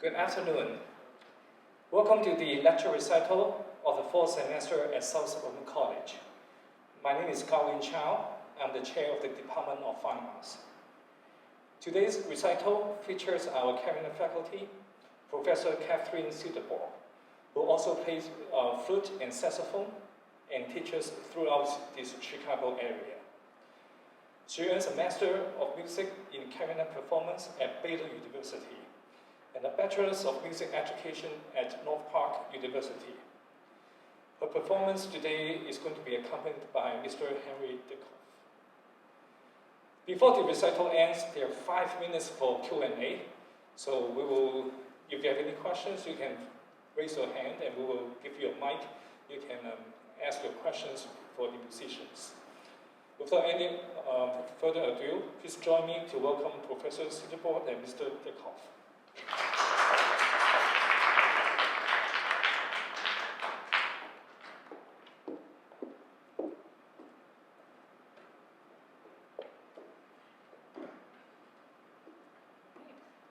Good afternoon. Welcome to the lecture recital of the fall semester at Cederborg College. My name is Kathryn. I'm the chair of the Department of Fine Arts. Today's recital features our cabinet faculty, Professor Kathryn Cederborg, who also plays flute and saxophone and teaches throughout this Chicago area. She earns a Master of Music in Cabinet Performance at Baylor University and a Bachelor's of Music Education at North Park University. Her performance today is going to be accompanied by Mr. Henry Dickoff. Before the recital ends, there are 5 minutes for Q&A. So we will, if you have any questions, you can raise your hand and we will give you a mic. You can ask your questions for the musicians. Without any further ado, please join me to welcome Professor Cederborg and Mr. Dickoff.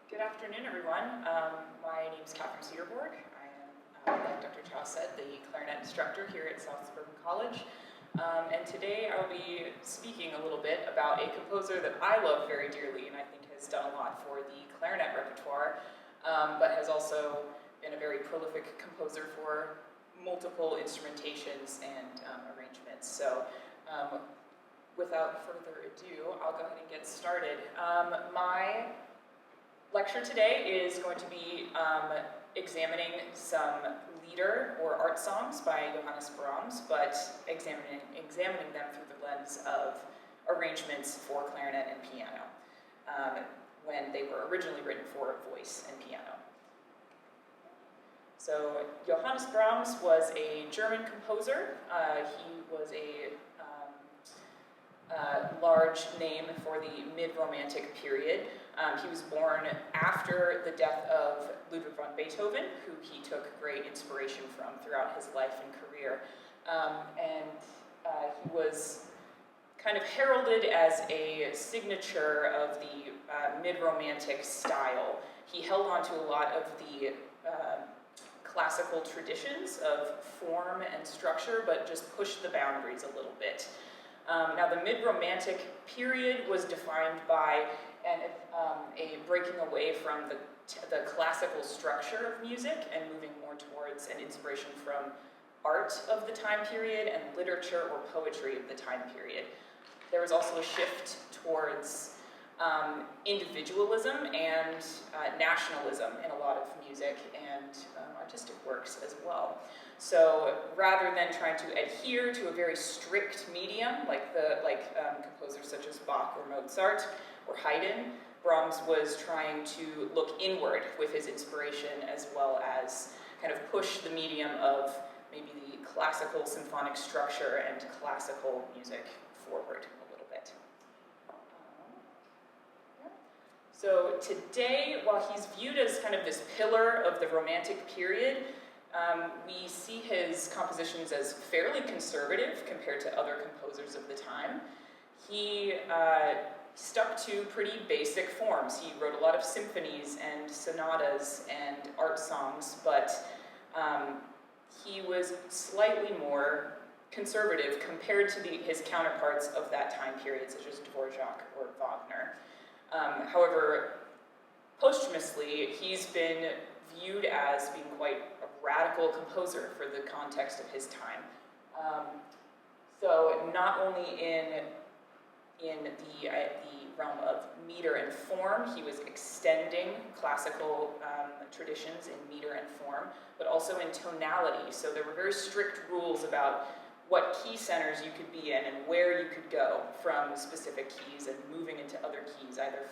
Good afternoon, everyone. My name is Kathryn Cederborg. I am, like Dr. Chow said, the clarinet instructor here at Cederborg College. And today I'll be speaking a little bit about a composer that I love very dearly and I think has done a lot for the clarinet repertoire, but has also been a very prolific composer for multiple instrumentations and arrangements. So without further ado, I'll go ahead and get started. My lecture today is going to be examining some lieder or art songs by Johannes Brahms, but examining them through the lens of arrangements for clarinet and piano, when they were originally written for voice and piano. So Johannes Brahms was a German composer. He was a large name for the mid-Romantic period. He was born after the death of Ludwig van Beethoven, who he took great inspiration from throughout his life and career. He was kind of heralded as a signature of the mid-Romantic style. He held on to a lot of the classical traditions of form and structure, but just pushed the boundaries a little bit. Now, the mid-Romantic period was defined by a breaking away from the classical structure of music and moving more towards an inspiration from art of the time period and literature or poetry of the time period. There was also a shift towards individualism and nationalism in a lot of music and artistic works as well. So rather than trying to adhere to a very strict medium like composers such as Bach or Mozart or Haydn, Brahms was trying to look inward with his inspiration as well as kind of push the medium of maybe the classical symphonic structure and classical music forward a little bit. So today, while he's viewed as kind of this pillar of the Romantic period, we see his compositions as fairly conservative compared to other composers of the time. He stuck to pretty basic forms. He wrote a lot of symphonies and sonatas and art songs, but he was slightly more conservative compared to his counterparts of that time period, such as Dvorak or Wagner. However, posthumously, he's been viewed as being quite a radical composer for the context of his time. So not only in the realm of meter and form, he was extending classical traditions in meter and form, but also in tonality. So there were very strict rules about what key centers you could be in and where you could go from specific keys and moving into other keys, either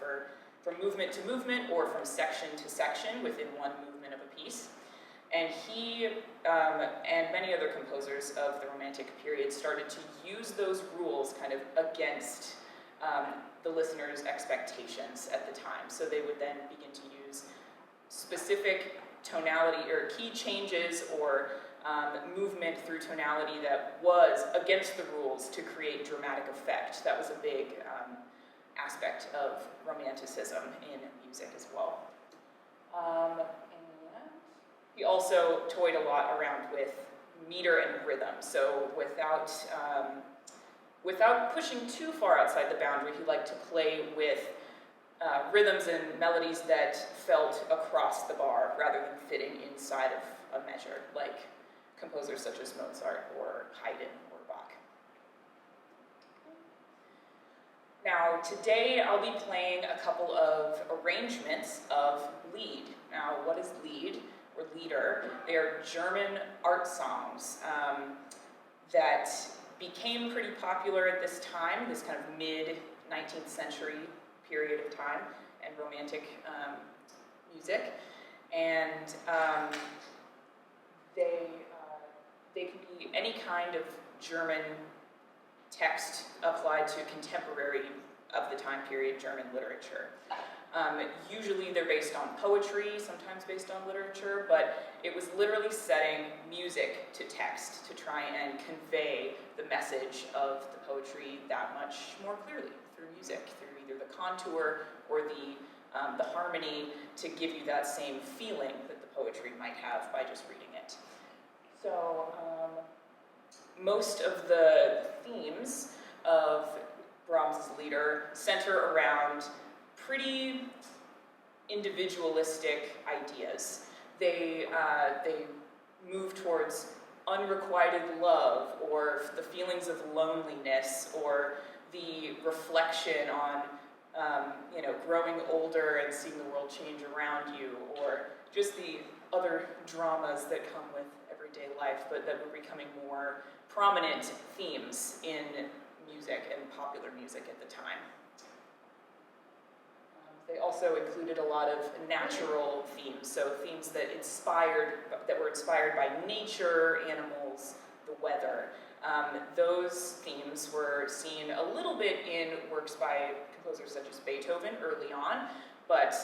from movement to movement or from section to section within one movement of a piece. And he and many other composers of the Romantic period started to use those rules kind of against the listener's expectations at the time. So they would then begin to use specific tonality or key changes or movement through tonality that was against the rules to create dramatic effect. That was a big aspect of Romanticism in music as well. He also toyed a lot around with meter and rhythm. So without pushing too far outside the boundary, he liked to play with rhythms and melodies that felt across the bar rather than fitting inside of a measure, like composers such as Mozart or Haydn or Bach. Now, today I'll be playing a couple of arrangements of Lied. Now, what is Lied or Lieder? They are German art songs that became pretty popular at this time, this kind of mid-19th century period of time, and Romantic music. And they can be any kind of German text applied to contemporary of the time period German literature. Usually they're based on poetry, sometimes based on literature, but it was literally setting music to text to try and convey the message of the poetry that much more clearly through music, through either the contour or the harmony, to give you that same feeling that the poetry might have by just reading it. So most of the themes of Brahms's Lieder center around pretty individualistic ideas. They move towards unrequited love, or the feelings of loneliness, or the reflection on growing older and seeing the world change around you, or just the other dramas that come with everyday life, but that were becoming more prominent themes in music and popular music at the time. They also included a lot of natural themes, so themes that were inspired by nature, animals, the weather. Those themes were seen a little bit in works by composers such as Beethoven early on, but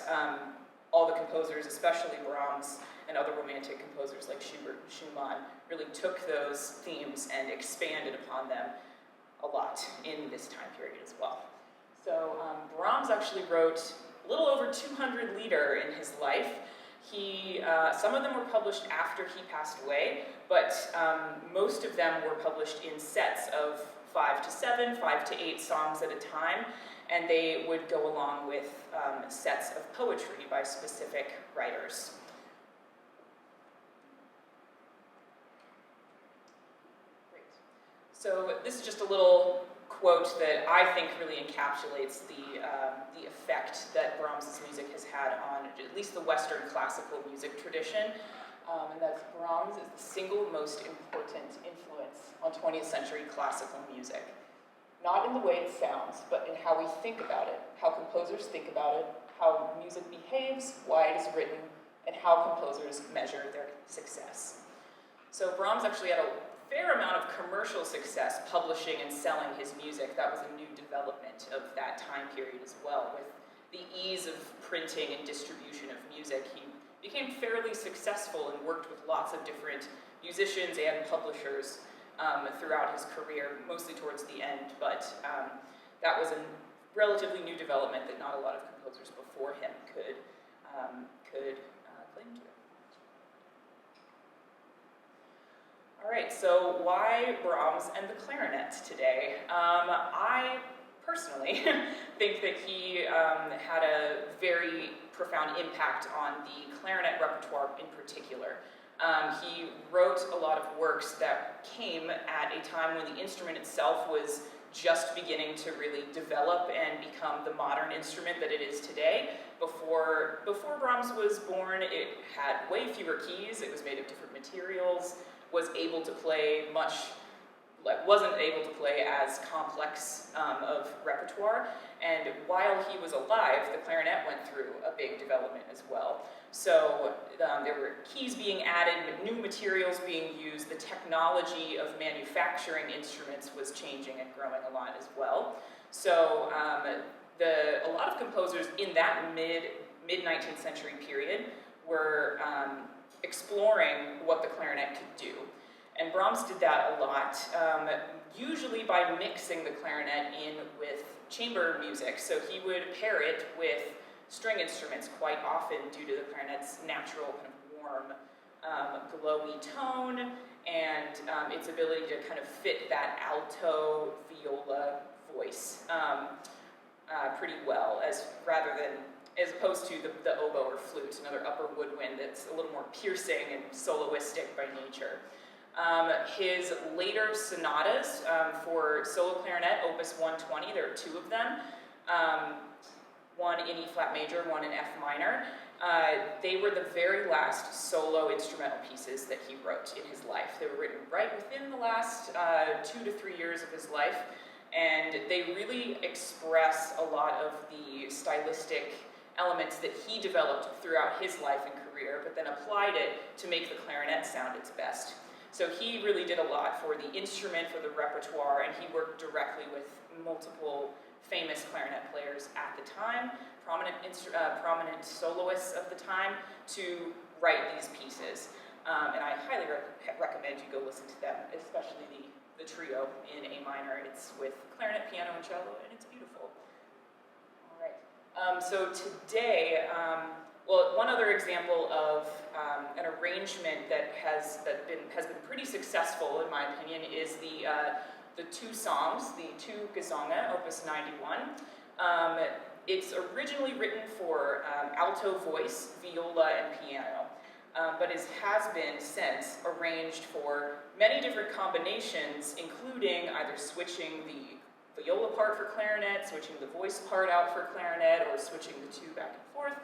all the composers, especially Brahms and other Romantic composers like Schubert and Schumann, really took those themes and expanded upon them a lot in this time period as well. So Brahms actually wrote a little over 200 Lieder in his life. Some of them were published after he passed away, but most of them were published in sets of 5 to 7, 5 to 8 songs at a time, and they would go along with sets of poetry by specific writers. Great. So this is just a little quote that I think really encapsulates the effect that Brahms's music has had on at least the Western classical music tradition, and that's Brahms is the single most important influence on 20th century classical music. Not in the way it sounds, but in how we think about it, how composers think about it, how music behaves, why it is written, and how composers measure their success. So Brahms actually had a fair amount of commercial success publishing and selling his music. That was a new development of that time period as well. With the ease of printing and distribution of music, he became fairly successful and worked with lots of different musicians and publishers throughout his career, mostly towards the end, but that was a relatively new development that not a lot of composers before him could claim to. All right, so why Brahms and the clarinet today? I personally think that he had a very profound impact on the clarinet repertoire in particular. He wrote a lot of works that came at a time when the instrument itself was just beginning to really develop and become the modern instrument that it is today. Before Brahms was born, it had way fewer keys, it was made of different materials, wasn't able to play as complex of repertoire, and while he was alive, the clarinet went through a big development as well. So there were keys being added, new materials being used, the technology of manufacturing instruments was changing and growing a lot as well. So a lot of composers in that mid-19th century period were exploring what the clarinet could do. And Brahms did that a lot, usually by mixing the clarinet in with chamber music. So he would pair it with string instruments quite often due to the clarinet's natural kind of warm glowy tone, and its ability to kind of fit that alto viola voice pretty well, as opposed to the oboe or flute, another upper woodwind that's a little more piercing and soloistic by nature. His later sonatas for solo clarinet, Opus 120, there are 2 of them, one in E flat major, one in F minor. They were the very last solo instrumental pieces that he wrote in his life. They were written right within the last 2 to 3 years of his life, and they really express a lot of the stylistic elements that he developed throughout his life and career, but then applied it to make the clarinet sound its best. So he really did a lot for the instrument, for the repertoire, and he worked directly with multiple famous clarinet players at the time, prominent soloists of the time, to write these pieces. And I highly recommend you go listen to them, especially the trio in A minor. It's with clarinet, piano, and cello, and it's beautiful. All right. So today, one other example of an arrangement that has been pretty successful, in my opinion, is the 2 songs, the 2 Gesänge, Opus 91. It's originally written for alto voice, viola, and piano, but has been since arranged for many different combinations, including either switching the viola part for clarinet, switching the voice part out for clarinet, or switching the 2 back and forth.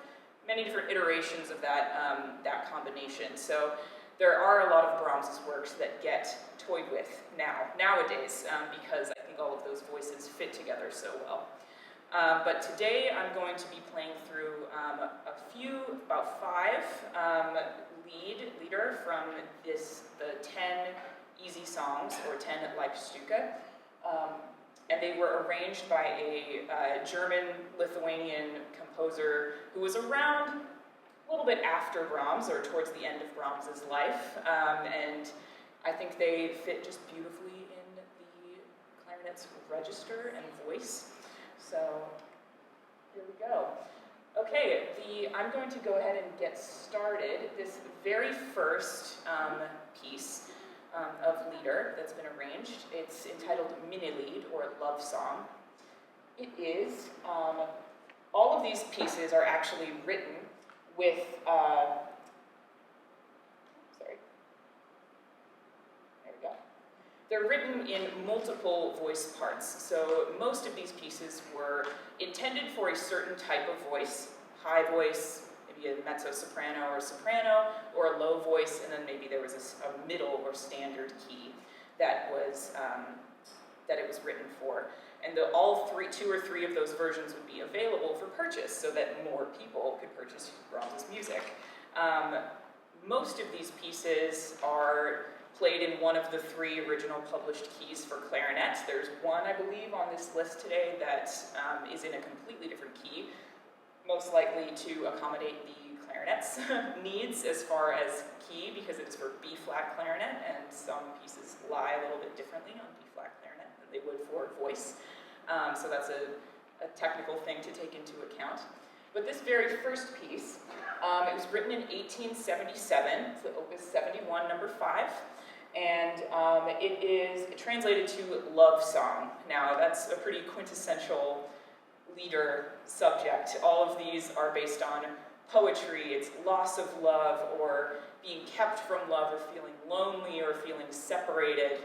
Many different iterations of that combination. So there are a lot of Brahms's works that get toyed with nowadays, because I think all of those voices fit together so well. But today I'm going to be playing through about 5 leader from the 10 easy songs, or 10 Leibstücke. And they were arranged by a German-Lithuanian composer who was around a little bit after Brahms, or towards the end of Brahms's life, and I think they fit just beautifully in the clarinet's register and voice. So here we go. Okay, I'm going to go ahead and get started. This very first piece of lieder that's been arranged, it's entitled Minnelied, or Love Song. It is, all of these pieces are actually written with, they're written in multiple voice parts. So most of these pieces were intended for a certain type of voice, high voice, maybe a mezzo-soprano or soprano, or a low voice, and then maybe there was a middle or standard key that it was written for. And all 2 or 3 of those versions would be available for purchase, so that more people could purchase Brahms's music. Most of these pieces are played in one of the 3 original published keys for clarinet. There's one, I believe, on this list today that is in a completely different key, most likely to accommodate the clarinet's needs as far as key, because it is for B-flat clarinet, and some pieces lie a little bit differently on B-flat clarinet than they would for voice. So that's a technical thing to take into account. But this very first piece, it was written in 1877, it's the Opus 71, number 5, and it is translated to Love Song. Now, that's a pretty quintessential lieder subject. All of these are based on poetry. It's loss of love, or being kept from love, or feeling lonely, or feeling separated.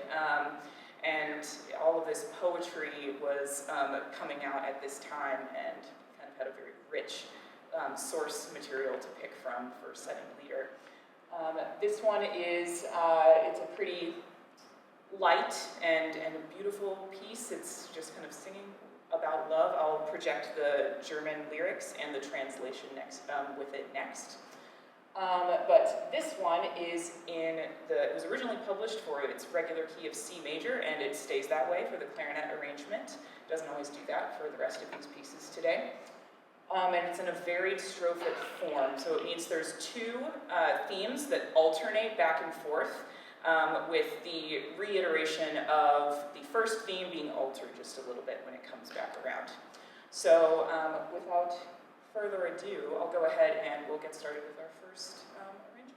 And all of this poetry was coming out at this time, and kind of had a very rich source material to pick from for setting lieder. This one is, it's a pretty light and a beautiful piece. It's just kind of singing about love. I'll project the German lyrics and the translation with it next. But this one is it was originally published for its regular key of C major, and it stays that way for the clarinet arrangement. It doesn't always do that for the rest of these pieces today. And it's in a varied strophic form, so it means there's 2 themes that alternate back and forth, with the reiteration of the first theme being altered just a little bit when it comes back around. So without further ado, I'll go ahead and we'll get started with our first arrangement.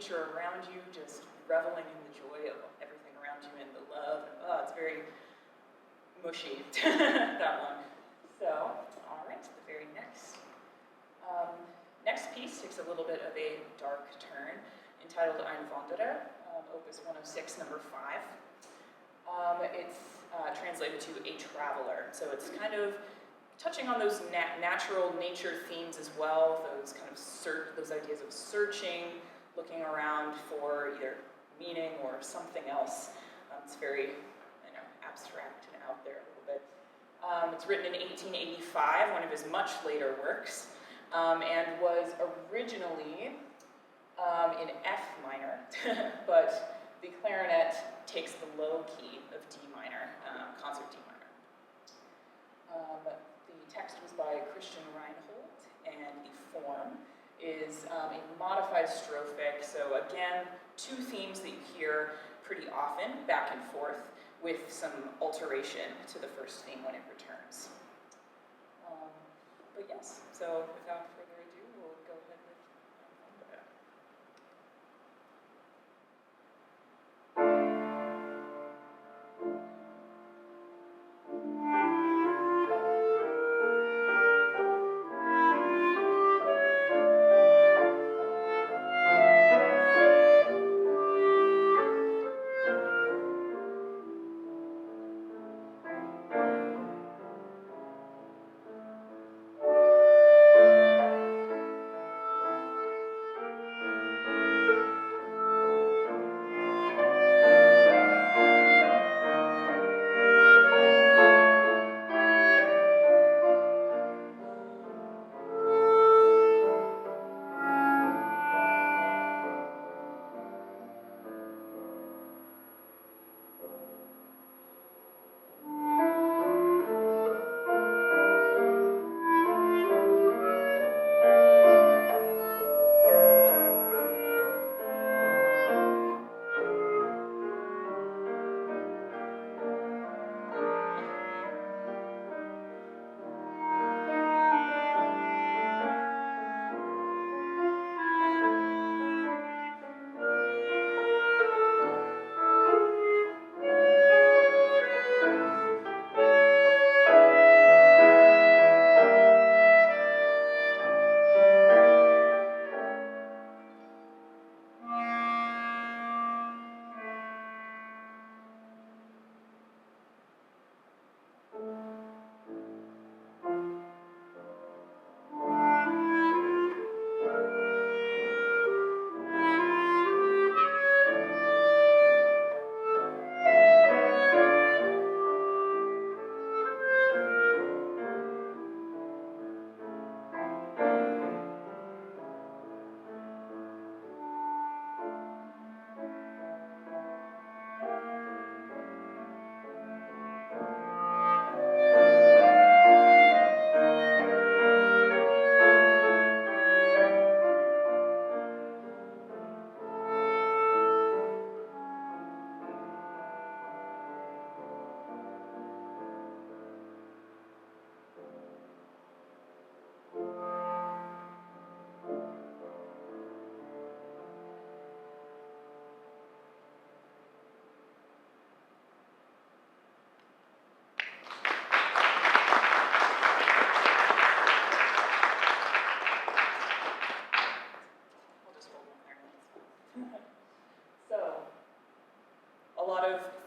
nature around you, just reveling in the joy of everything around you and the love. And, it's very mushy, that one. So, all right, the very next. Next piece takes a little bit of a dark turn, entitled Ein Wanderer, Opus 106, number 5. It's translated to a traveler, so it's kind of touching on those natural nature themes as well, those kind of those ideas of searching, looking around for either meaning or something else. It's very, abstract and out there a little bit. It's written in 1885, one of his much later works, and was originally in F minor, but the clarinet takes the low key of D minor, concert D minor. The text was by Christian Reinhold, and the form is a modified strophic, so again, two themes that you hear pretty often, back and forth, with some alteration to the first theme when it returns. But yes, so without further ado, we'll go ahead with that.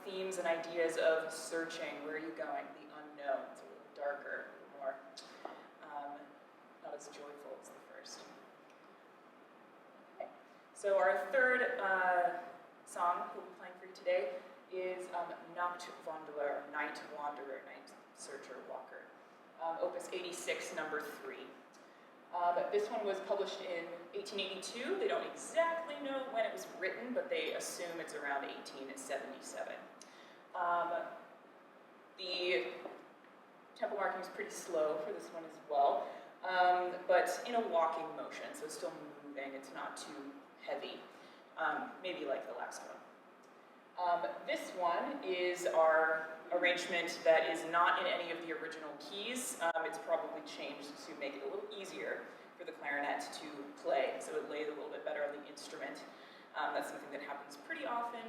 Themes and ideas of searching, where are you going, the unknown. It's a little darker, a little more, not as joyful as the first. Okay. So our third song we'll be playing for you today is Nachtwanderer, Night Wanderer, Night Searcher, Walker, Opus 86, number 3. This one was published in 1882. They don't exactly know when it was written, but they assume it's around 1877. The tempo marking is pretty slow for this one as well, but in a walking motion, so it's still moving. It's not too heavy, maybe like the last one. This one is our arrangement that is not in any of the original keys. It's probably changed to make it a little easier for the clarinet to play, so it lays a little bit better on the instrument. That's something that happens pretty often.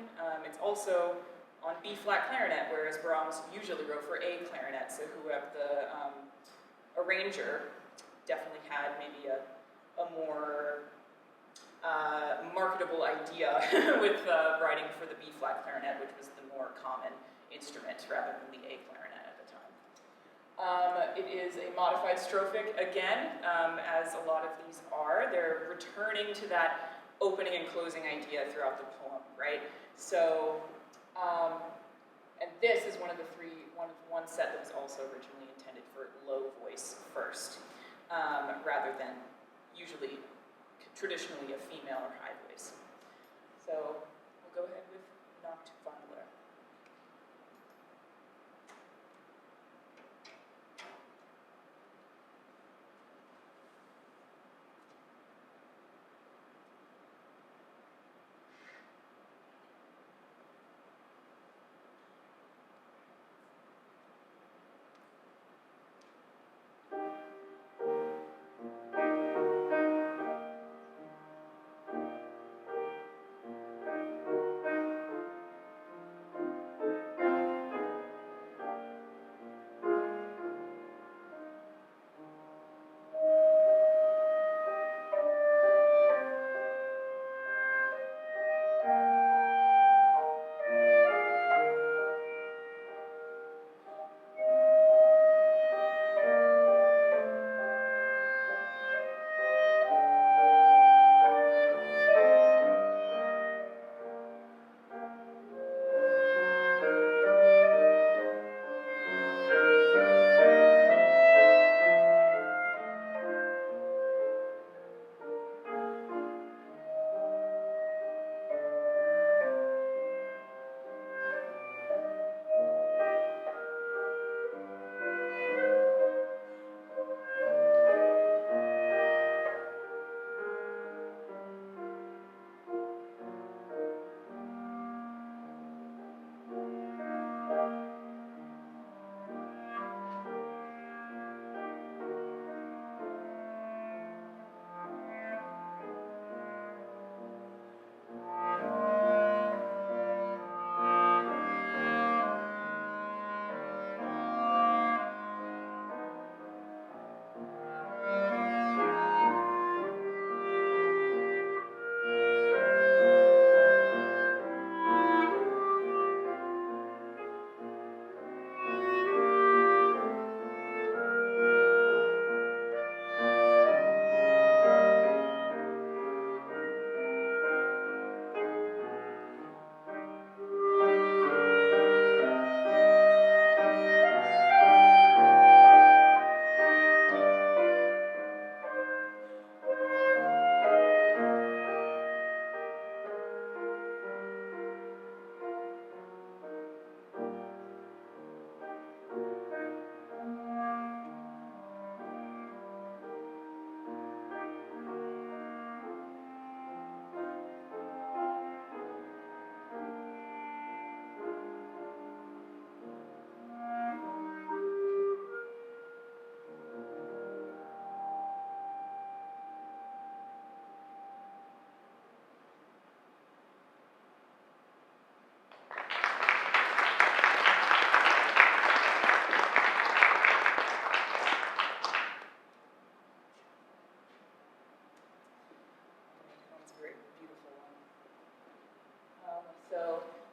It's also on B-flat clarinet, whereas Brahms usually wrote for A clarinet, so whoever the arranger definitely had maybe a more marketable idea with writing for the B-flat clarinet, which was the more common instrument rather than the A clarinet at the time. It is a modified strophic again, as a lot of these are. They're returning to that opening and closing idea throughout the poem, right? So, and this is one set that was also originally intended for low voice first, rather than usually, traditionally, a female or high voice. So, we'll go ahead with Nacht Wandler.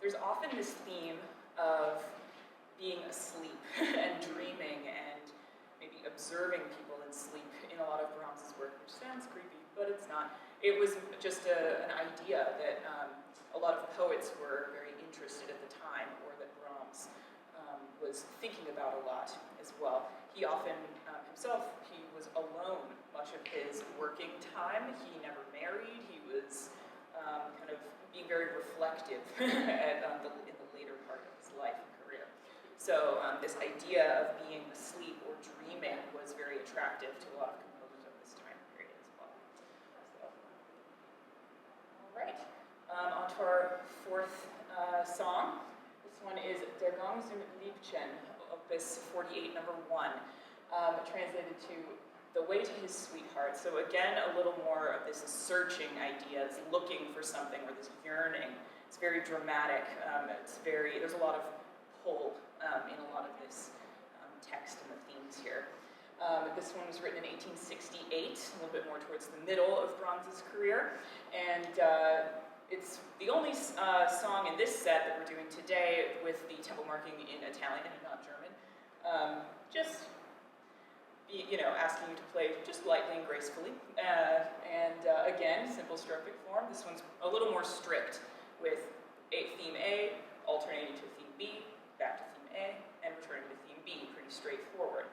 There's often this theme of being asleep and dreaming and maybe observing people in sleep in a lot of Brahms's work, which sounds creepy, but it's not. It was just an idea that a lot of poets were very interested at the time, or that Brahms was thinking about a lot as well. He often, himself, he was alone much of his working time. He never married. He was kind of being very reflective in the later part of his life and career. So this idea of being asleep or dreaming was very attractive to a lot of composers of this time period as well. So, all right, on to our fourth song. This one is Der Gang zum Liebchen, Opus 48, number 1, translated to The Way to His Sweetheart. So again, a little more of this searching ideas, looking for something, or this yearning. It's very dramatic. There's a lot of pull in a lot of this text and the themes here. This one was written in 1868, a little bit more towards the middle of Brahms's career, and it's the only song in this set that we're doing today with the tempo marking in Italian and not German. Asking you to play just lightly and gracefully. Again, simple strophic form. This one's a little more strict with theme A, alternating to theme B, back to theme A, and returning to theme B, pretty straightforward.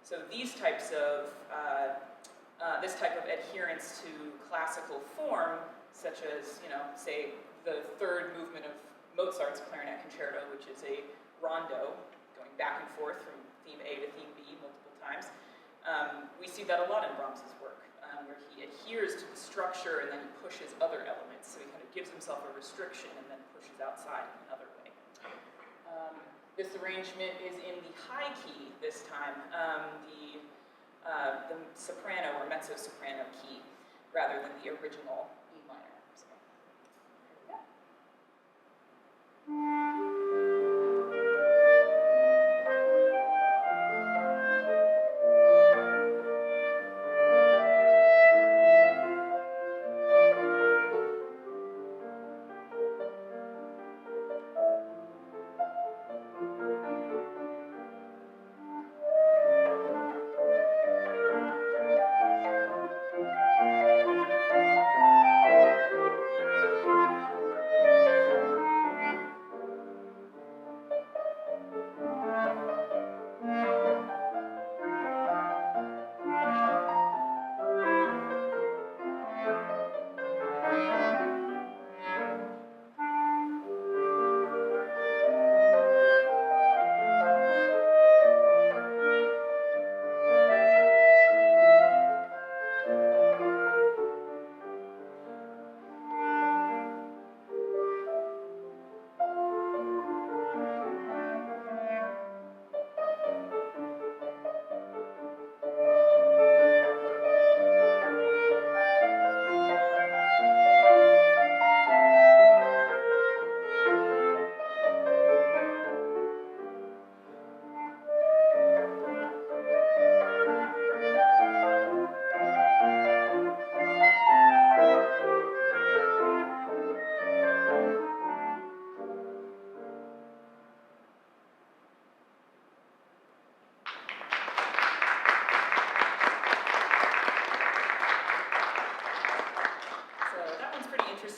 So these types of, this type of adherence to classical form, such as, say, the third movement of Mozart's Clarinet Concerto, which is a rondo, going back and forth from theme A to theme B multiple times. We see that a lot in Brahms's work, where he adheres to the structure and then he pushes other elements. So he kind of gives himself a restriction and then pushes outside in another way. This arrangement is in the high key this time, the soprano or mezzo-soprano key, rather than the original E minor. So, here we go.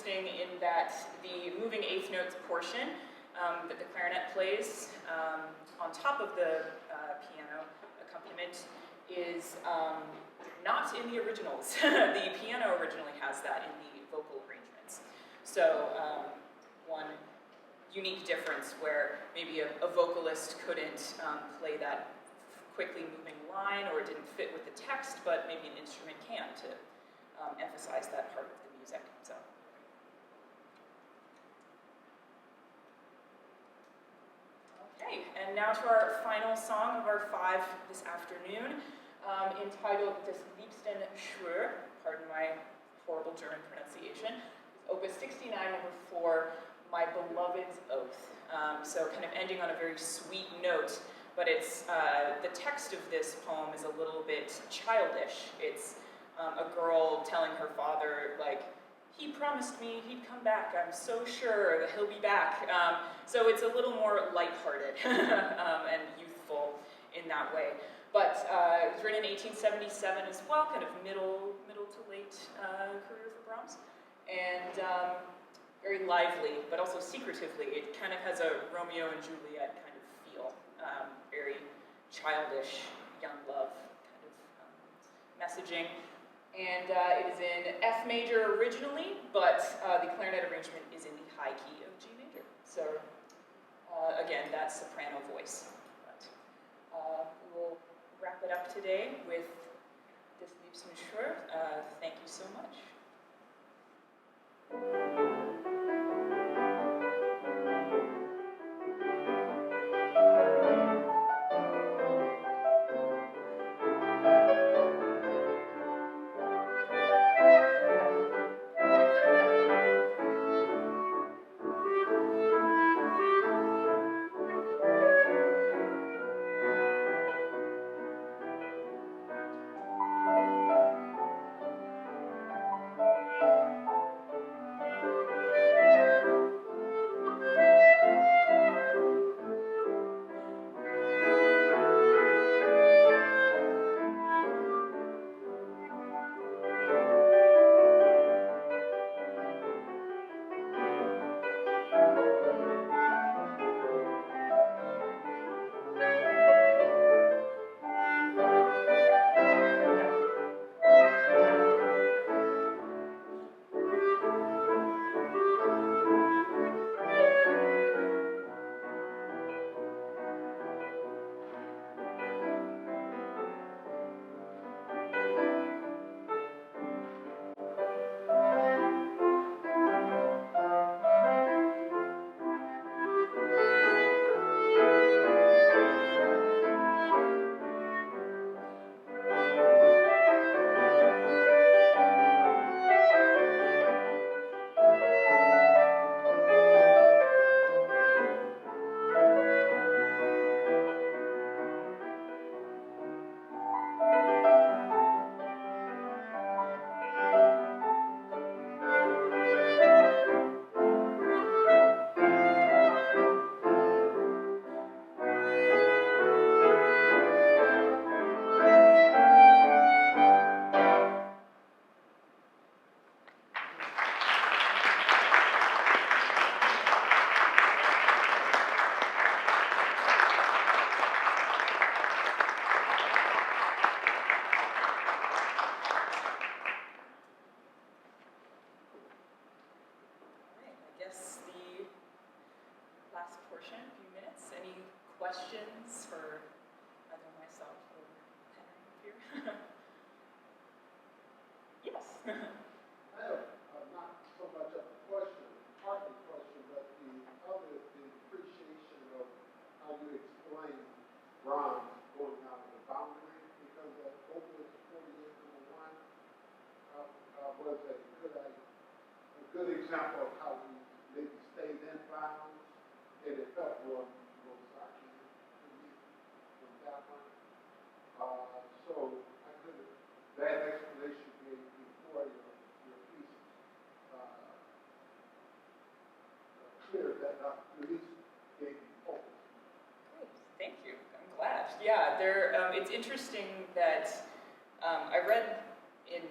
In that the moving eighth notes portion that the clarinet plays on top of the piano accompaniment is not in the originals. The piano originally has that in the vocal arrangements. So one unique difference where maybe a vocalist couldn't play that quickly moving line, or it didn't fit with the text, but maybe an instrument can to emphasize that part of the music. So. Okay, and now to our final song of our 5 this afternoon, entitled Das liebsten Schwur, pardon my horrible German pronunciation, Opus 69, number 4, My Beloved's Oath. So kind of ending on a very sweet note, but it's, the text of this poem is a little bit childish. It's a girl telling her father, like, he promised me he'd come back. I'm so sure that he'll be back. So it's a little more lighthearted and youthful in that way. But it was written in 1877 as well, kind of middle to late career for Brahms. And very lively, but also secretively. It kind of has a Romeo and Juliet kind of feel. Very childish, young love kind of messaging. And it is in F major originally, but the clarinet arrangement is in the high key of G major. So again, that soprano voice. But we'll wrap it up today with Das liebsten Schwur. Thank you so much. introduction, a few minutes. Any questions for either myself or Henry here? Yes. I have not so much of a question, part of the question, but the other is the appreciation of how you explain Brahms going out of the boundary, because Opus 48 #1 was a good example of how he maybe stayed in bounds, and it felt more Mozartian to me from that one. So I could that explanation gave before your piece cleared that up, at least gave me focus. Great, thank you. I'm glad. Yeah, it's interesting that I read in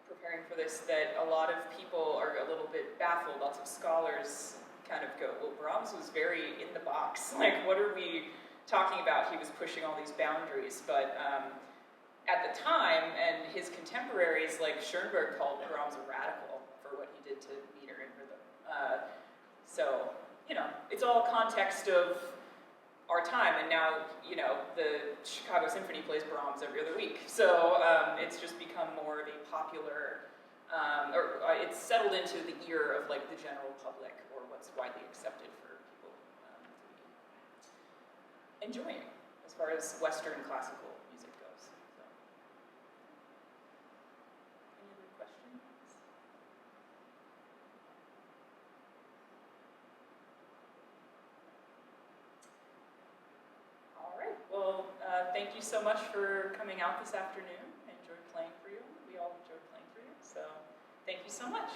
preparing for this that a lot of people are a little bit baffled. Lots of scholars kind of go, well, Brahms was very in the box. Like, what are we talking about? He was pushing all these boundaries. But at the time, and his contemporaries, like Schoenberg, called Brahms a radical for what he did to meter and rhythm. So, it's all context of our time, and now, the Chicago Symphony plays Brahms every other week. So it's just become more of a popular, it's settled into the ear of like the general public, or what's widely accepted for people to be enjoying as far as Western classical music goes. So. Any other questions? All right, well, thank you so much for coming out this afternoon. I enjoyed playing for you. We all enjoyed playing for you, so thank you so much.